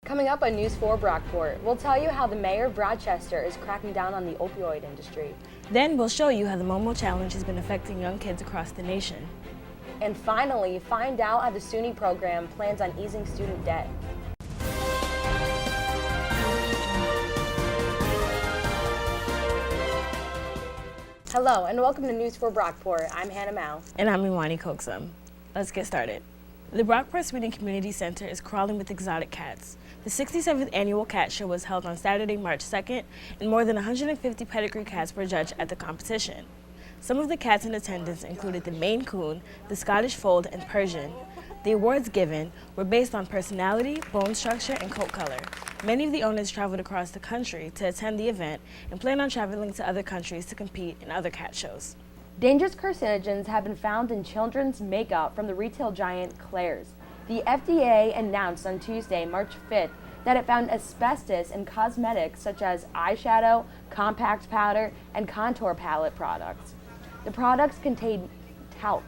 Coming up on News 4 Brockport, we'll tell you how the mayor of Rochester is cracking down on the opioid industry. Then we'll show you how the Momo Challenge has been affecting young kids across the nation. And finally, find out how the SUNY program plans on easing student debt. Hello and welcome to News 4 Brockport. I'm Hannah Mao. And I'm Imani Coaxum. Let's get started. The Brockport Sweden Community Center is crawling with exotic cats. The 67th annual cat show was held on Saturday, March 2nd, and more than 150 pedigree cats were judged at the competition. Some of the cats in attendance included the Maine Coon, the Scottish Fold, and Persian. The awards given were based on personality, bone structure, and coat color. Many of the owners traveled across the country to attend the event and plan on traveling to other countries to compete in other cat shows. Dangerous carcinogens have been found in children's makeup from the retail giant Claire's. The FDA announced on Tuesday, March 5th, that it found asbestos in cosmetics such as eyeshadow, compact powder, and contour palette products. The products contain talc,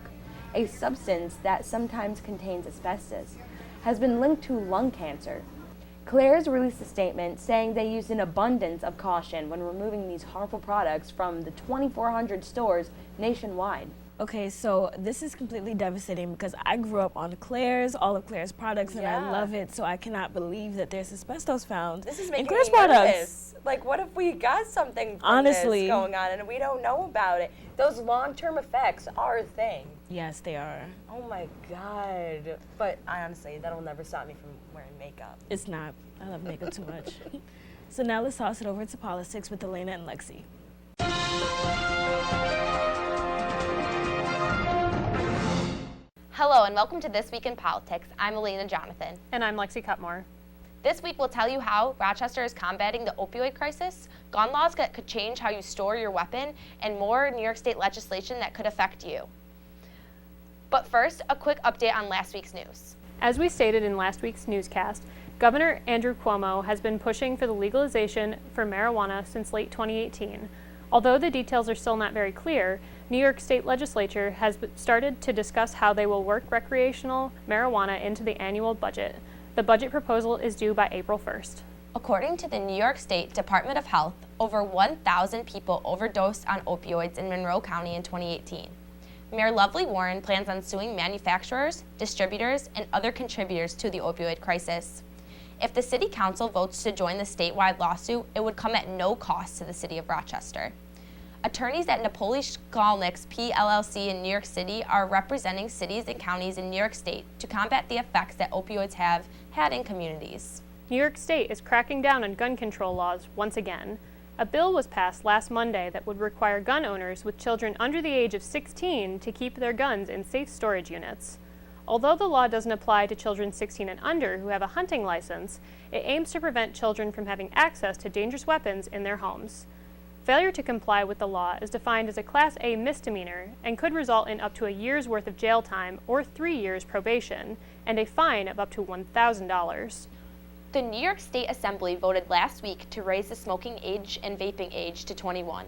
a substance that sometimes contains asbestos, has been linked to lung cancer. Claire's released a statement saying they used an abundance of caution when removing these harmful products from the 2,400 stores nationwide. Okay, so this is completely devastating because I grew up on Claire's, all of Claire's products, and I love it, so I cannot believe that there's asbestos found this is in making Claire's me products. nervous. Like, what if we got something from this going on and we don't know about it? Those long-term effects are a thing. Yes, they are. Oh my God. But I honestly, that'll never stop me from wearing makeup. It's not. I love makeup too much. So now let's toss it over to politics with Alaina and Lexie. Hello and welcome to This Week in Politics. I'm Alaina Jonathan. And I'm Lexie Cutmore. This week we'll tell you how Rochester is combating the opioid crisis, gun laws that could change how you store your weapon, and more New York State legislation that could affect you. But first, a quick update on last week's news. As we stated in last week's newscast, Governor Andrew Cuomo has been pushing for the legalization for marijuana since late 2018. Although the details are still not very clear, New York State Legislature has started to discuss how they will work recreational marijuana into the annual budget. The budget proposal is due by April 1st. According to the New York State Department of Health, over 1,000 people overdosed on opioids in Monroe County in 2018. Mayor Lovely Warren plans on suing manufacturers, distributors, and other contributors to the opioid crisis. If the City Council votes to join the statewide lawsuit, it would come at no cost to the City of Rochester. Attorneys at Napoli Skolnick's PLLC in New York City are representing cities and counties in New York State to combat the effects that opioids have had in communities. New York State is cracking down on gun control laws once again. A bill was passed last Monday that would require gun owners with children under the age of 16 to keep their guns in safe storage units. Although the law doesn't apply to children 16 and under who have a hunting license, it aims to prevent children from having access to dangerous weapons in their homes. Failure to comply with the law is defined as a Class A misdemeanor and could result in up to a year's worth of jail time or 3 years probation and a fine of up to $1,000. The New York State Assembly voted last week to raise the smoking age and vaping age to 21.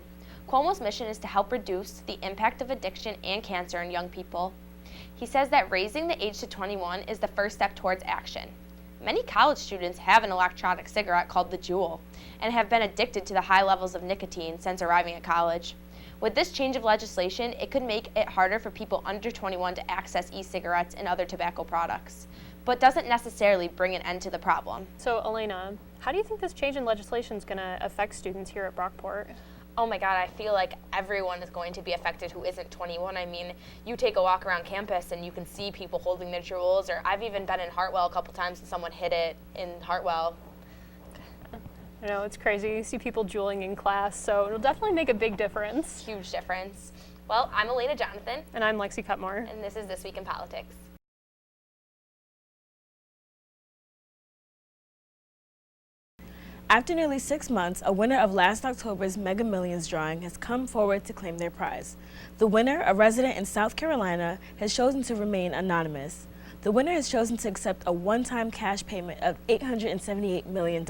Cuomo's mission is to help reduce the impact of addiction and cancer in young people. He says that raising the age to 21 is the first step towards action. Many college students have an electronic cigarette called the Juul and have been addicted to the high levels of nicotine since arriving at college. With this change of legislation, it could make it harder for people under 21 to access e-cigarettes and other tobacco products, but doesn't necessarily bring an end to the problem. So, Alaina, how do you think this change in legislation is going to affect students here at Brockport? Oh my God, I feel like everyone is going to be affected who isn't 21. I mean, you take a walk around campus and you can see people holding their Juuls, or I've even been in Hartwell a couple times and someone hid it in Hartwell. I know, it's crazy. You see people juuling in class, so it'll definitely make a big difference. Huge difference. Well, I'm Alaina Jonathan. And I'm Lexie Cutmore. And this is This Week in Politics. After nearly 6 months, a winner of last October's Mega Millions drawing has come forward to claim their prize. The winner, a resident in South Carolina, has chosen to remain anonymous. The winner has chosen to accept a one-time cash payment of $878 million.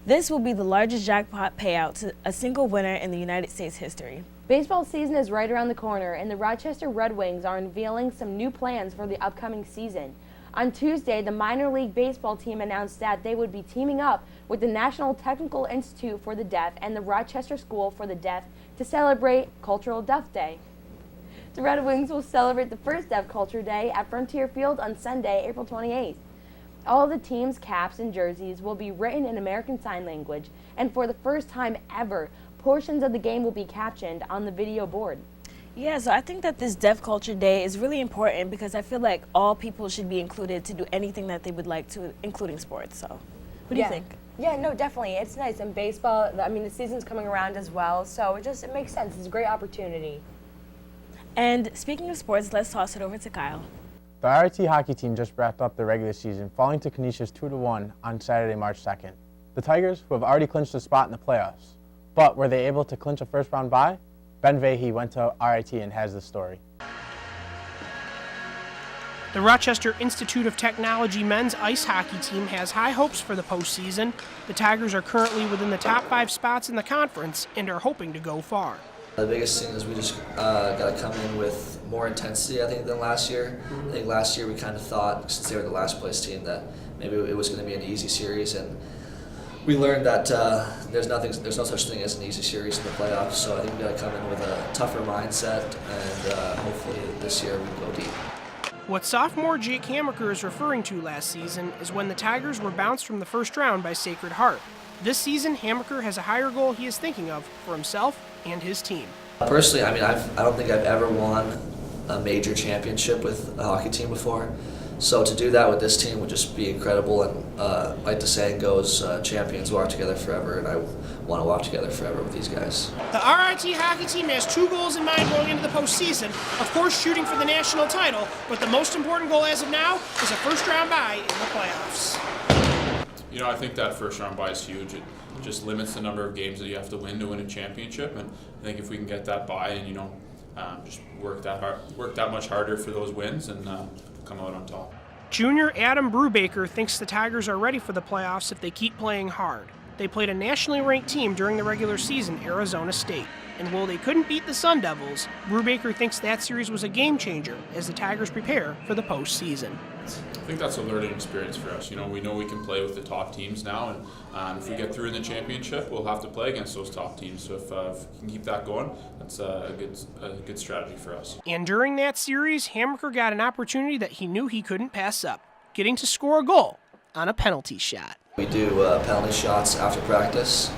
This will be the largest jackpot payout to a single winner in the United States history. Baseball season is right around the corner, and the Rochester Red Wings are unveiling some new plans for the upcoming season. On Tuesday, the minor league baseball team announced that they would be teaming up with the National Technical Institute for the Deaf and the Rochester School for the Deaf to celebrate Cultural Deaf Day. The Red Wings will celebrate the first Deaf Culture Day at Frontier Field on Sunday, April 28th. All of the team's caps and jerseys will be written in American Sign Language, and for the first time ever, portions of the game will be captioned on the video board. Yeah, so I think that this Deaf Culture Day is really important because I feel like all people should be included to do anything that they would like to, including sports. So, what do you think? Yeah, no, definitely. It's nice. And baseball, I mean, the season's coming around as well, so it makes sense. It's a great opportunity. And speaking of sports, let's toss it over to Kyle. The RIT hockey team just wrapped up their regular season, falling to Canisius 2-1 on Saturday, March 2nd. The Tigers, who have already clinched a spot in the playoffs, but were they able to clinch a first-round bye? Ben Vahey went to RIT and has the story. The Rochester Institute of Technology men's ice hockey team has high hopes for the postseason. The Tigers are currently within the top 5 spots in the conference and are hoping to go far. The biggest thing is we just got to come in with more intensity, I think, than last year. I think last year we kind of thought, since they were the last place team, that maybe it was going to be an easy series, and we learned that there's no such thing as an easy series in the playoffs. So I think we got to come in with a tougher mindset, and hopefully this year we can go deep. What sophomore Jake Hammaker is referring to last season is when the Tigers were bounced from the first round by Sacred Heart. This season, Hammaker has a higher goal he is thinking of for himself and his team. Personally, I mean, I don't think I've ever won a major championship with a hockey team before. So to do that with this team would just be incredible. And like the saying goes, champions walk together forever, and I want to walk together forever with these guys. The RIT hockey team has 2 goals in mind going into the postseason. Of course, shooting for the national title, but the most important goal as of now is a first-round bye in the playoffs. You know, I think that first-round bye is huge. It just limits the number of games that you have to win a championship, and I think if we can get that bye and just work that much harder for those wins and come out on top. Junior Adam Brubaker thinks the Tigers are ready for the playoffs if they keep playing hard. They played a nationally ranked team during the regular season, Arizona State. And while they couldn't beat the Sun Devils, Brubaker thinks that series was a game changer as the Tigers prepare for the postseason. I think that's a learning experience for us. You know we can play with the top teams now, and if we get through in the championship, we'll have to play against those top teams. So if we can keep that going, that's a good strategy for us. And during that series, Hammaker got an opportunity that he knew he couldn't pass up, getting to score a goal on a penalty shot. We do penalty shots after practice,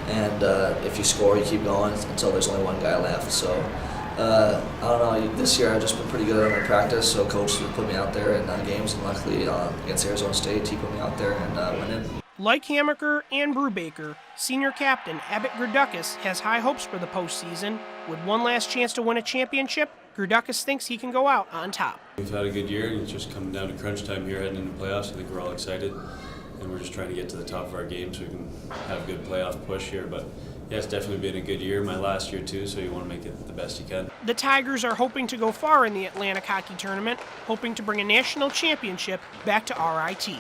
and if you score, you keep going until there's only one guy left. So I don't know, this year I've just been pretty good at my practice, so coach would put me out there in games, and luckily against Arizona State, he put me out there and went in. Like Hammaker and Brubaker, senior captain Abbott Gerdukis has high hopes for the postseason. With one last chance to win a championship, Gerdukis thinks he can go out on top. We've had a good year, and it's just coming down to crunch time here heading into playoffs. I think we're all excited, and we're just trying to get to the top of our game so we can have a good playoff push here. But yeah, it's definitely been a good year, my last year too, so you want to make it the best you can. The Tigers are hoping to go far in the Atlantic Hockey Tournament, hoping to bring a national championship back to RIT.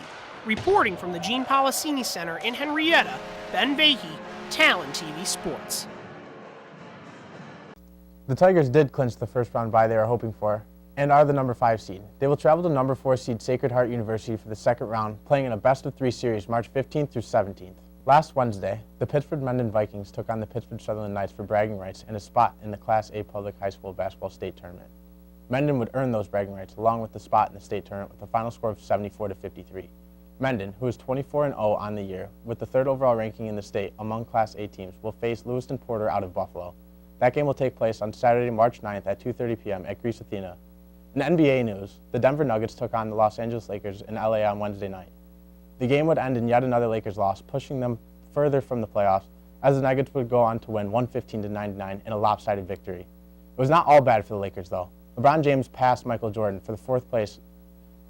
Reporting from the Gene Policini Center in Henrietta, Ben Vahey, Talon TV Sports. The Tigers did clinch the first round bye they were hoping for and are the number 5 seed. They will travel to number 4 seed Sacred Heart University for the second round, playing in a best-of-3 series March 15th through 17th. Last Wednesday, the Pittsford-Mendon Vikings took on the Pittsford-Sutherland Knights for bragging rights and a spot in the Class A Public High School Basketball State Tournament. Mendon would earn those bragging rights along with the spot in the state tournament with a final score of 74-53. Mendon, who is 24-0 on the year, with the 3rd overall ranking in the state among Class A teams, will face Lewiston Porter out of Buffalo. That game will take place on Saturday, March 9th at 2:30 p.m. at Greece Athena. In NBA news, the Denver Nuggets took on the Los Angeles Lakers in LA on Wednesday night. The game would end in yet another Lakers loss, pushing them further from the playoffs, as the Nuggets would go on to win 115-99 in a lopsided victory. It was not all bad for the Lakers, though. LeBron James passed Michael Jordan for the 4th place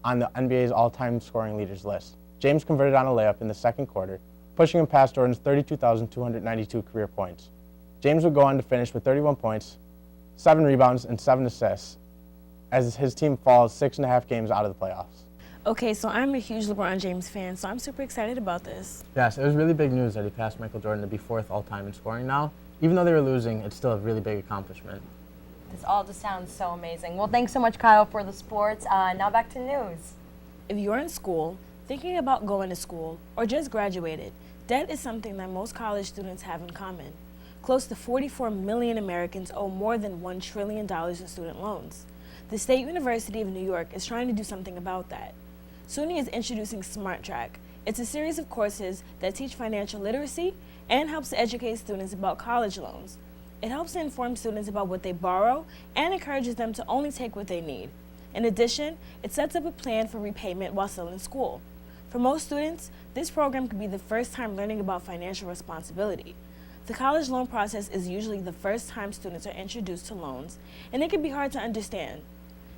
on the NBA's all-time scoring leaders list. James converted on a layup in the second quarter, pushing him past Jordan's 32,292 career points. James would go on to finish with 31 points, 7 rebounds, and 7 assists, as his team falls 6.5 games out of the playoffs. Okay, so I'm a huge LeBron James fan, so I'm super excited about this. Yes, it was really big news that he passed Michael Jordan to be 4th all-time in scoring now. Even though they were losing, it's still a really big accomplishment. This all just sounds so amazing. Well, thanks so much, Kyle, for the sports. Now back to news. If you're in school, thinking about going to school, or just graduated, debt is something that most college students have in common. Close to 44 million Americans owe more than $1 trillion in student loans. The State University of New York is trying to do something about that. SUNY is introducing Smart Track. It's a series of courses that teach financial literacy and helps to educate students about college loans. It helps to inform students about what they borrow and encourages them to only take what they need. In addition, it sets up a plan for repayment while still in school. For most students, this program could be the first time learning about financial responsibility. The college loan process is usually the first time students are introduced to loans, and it can be hard to understand.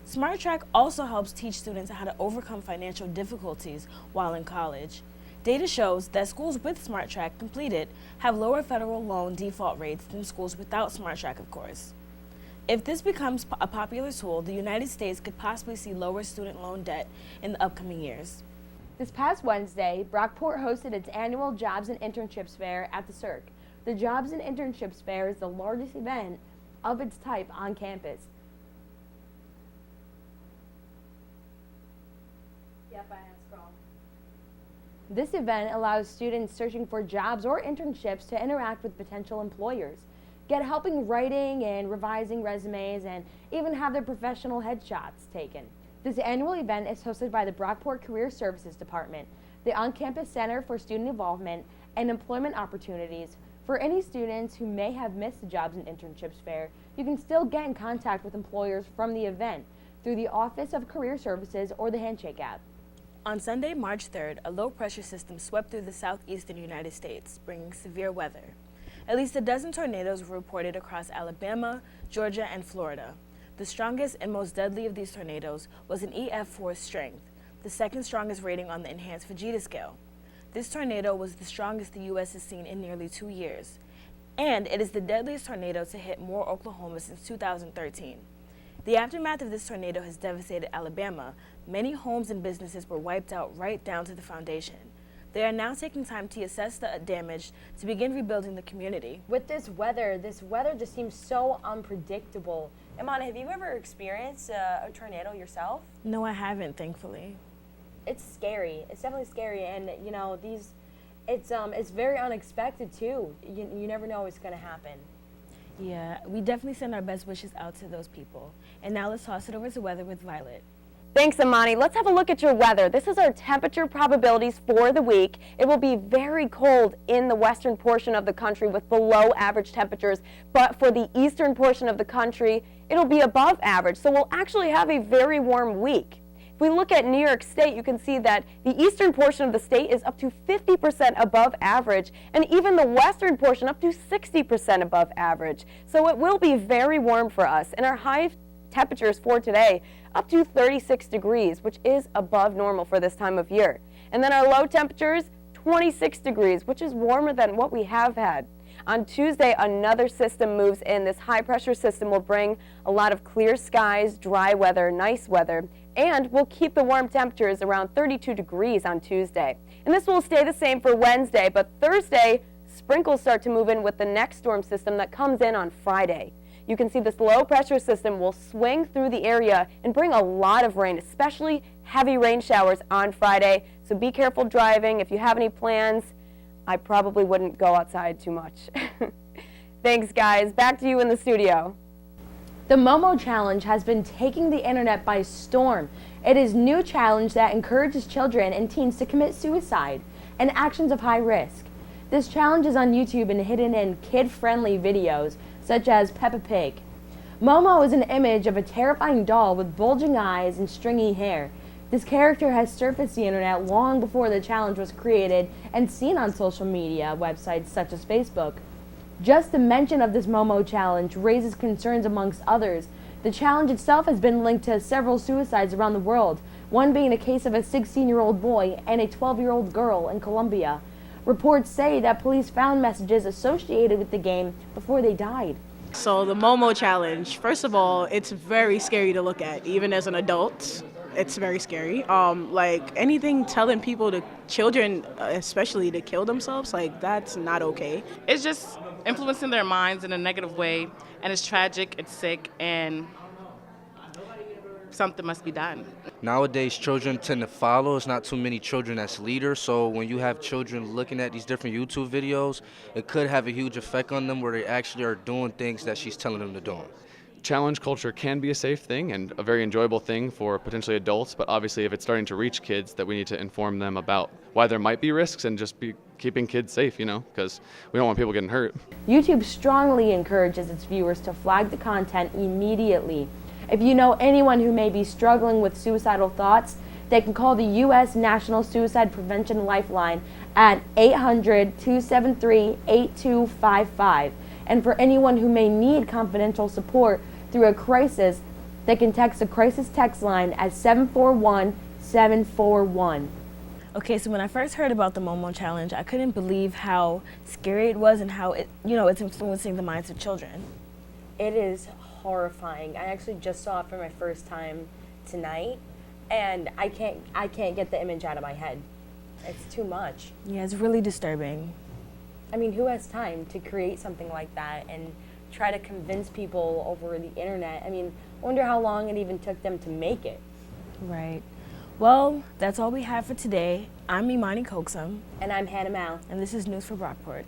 Smart Track also helps teach students how to overcome financial difficulties while in college. Data shows that schools with Smart Track completed have lower federal loan default rates than schools without Smart Track, of course. If this becomes a popular tool, the United States could possibly see lower student loan debt in the upcoming years. This past Wednesday, Brockport hosted its annual Jobs and Internships Fair at the Cirque. The Jobs and Internships Fair is the largest event of its type on campus. This event allows students searching for jobs or internships to interact with potential employers, get help in writing and revising resumes, and even have their professional headshots taken. This annual event is hosted by the Brockport Career Services Department, the on-campus Center for Student Involvement and Employment Opportunities. For any students who may have missed the Jobs and Internships Fair, you can still get in contact with employers from the event through the Office of Career Services or the Handshake app. On Sunday, March 3rd, a low-pressure system swept through the southeastern United States, bringing severe weather. At least a dozen tornadoes were reported across Alabama, Georgia, and Florida. The strongest and most deadly of these tornadoes was an EF4 strength, the second strongest rating on the enhanced Vegeta scale. This tornado was the strongest the U.S. has seen in nearly 2 years, and it is the deadliest tornado to hit Moore, Oklahoma since 2013. The aftermath of this tornado has devastated Alabama. Many homes and businesses were wiped out right down to the foundation. They are now taking time to assess the damage to begin rebuilding the community. With this weather just seems so unpredictable. Imani, have you ever experienced a tornado yourself? No, I haven't, thankfully. It's scary. It's definitely scary, and you know it's very unexpected too. You never know what's going to happen. Yeah, we definitely send our best wishes out to those people. And now let's toss it over to weather with Violet. Thanks, Imani. Let's have a look at your weather. This is our temperature probabilities for the week. It will be very cold in the western portion of the country with below average temperatures, but for the eastern portion of the country, it'll be above average. So we'll actually have a very warm week. If we look at New York State, you can see that the eastern portion of the state is up to 50% above average, and even the western portion up to 60% above average. So it will be very warm for us. And our high temperatures for today, up to 36 degrees, which is above normal for this time of year. And then our low temperatures, 26 degrees, which is warmer than what we have had. On Tuesday, another system moves in. This high-pressure system will bring a lot of clear skies, dry weather, nice weather, and we'll keep the warm temperatures around 32 degrees on Tuesday. And this will stay the same for Wednesday, but Thursday, sprinkles start to move in with the next storm system that comes in on Friday. You can see this low-pressure system will swing through the area and bring a lot of rain, especially heavy rain showers on Friday. So be careful driving. If you have any plans, I probably wouldn't go outside too much. Thanks, guys. Back to you in the studio. The Momo Challenge has been taking the internet by storm. It is a new challenge that encourages children and teens to commit suicide and actions of high risk. This challenge is on YouTube and hidden in kid-friendly videos, such as Peppa Pig. Momo is an image of a terrifying doll with bulging eyes and stringy hair. This character has surfaced the internet long before the challenge was created and seen on social media websites such as Facebook. Just the mention of this Momo challenge raises concerns amongst others. The challenge itself has been linked to several suicides around the world, one being a case of a 16-year-old boy and a 12-year-old girl in Colombia. Reports say that police found messages associated with the game before they died. So the Momo challenge, first of all, it's very scary to look at, even as an adult. It's very scary. Like anything telling people to, children especially, to kill themselves, like that's not okay. It's just influencing their minds in a negative way, and it's tragic, it's sick, and something must be done. Nowadays, children tend to follow. It's not too many children that's leaders. So when you have children looking at these different YouTube videos, it could have a huge effect on them where they actually are doing things that she's telling them to do. Challenge culture can be a safe thing and a very enjoyable thing for potentially adults, but obviously if it's starting to reach kids, that we need to inform them about why there might be risks and just be keeping kids safe, because we don't want people getting hurt. YouTube strongly encourages its viewers to flag the content immediately. If you know anyone who may be struggling with suicidal thoughts, they can call the U.S. National Suicide Prevention Lifeline at 800-273-8255. And for anyone who may need confidential support through a crisis, they can text the crisis text line at 741-741. Okay, so when I first heard about the Momo Challenge, I couldn't believe how scary it was and how it's influencing the minds of children. It is horrifying. I actually just saw it for my first time tonight, and I can't get the image out of my head. It's too much. Yeah, it's really disturbing. I mean, who has time to create something like that and try to convince people over the internet? I mean, I wonder how long it even took them to make it. Right. Well, that's all we have for today. I'm Imani Coaxum. And I'm Hannah Mao. And this is News for Brockport.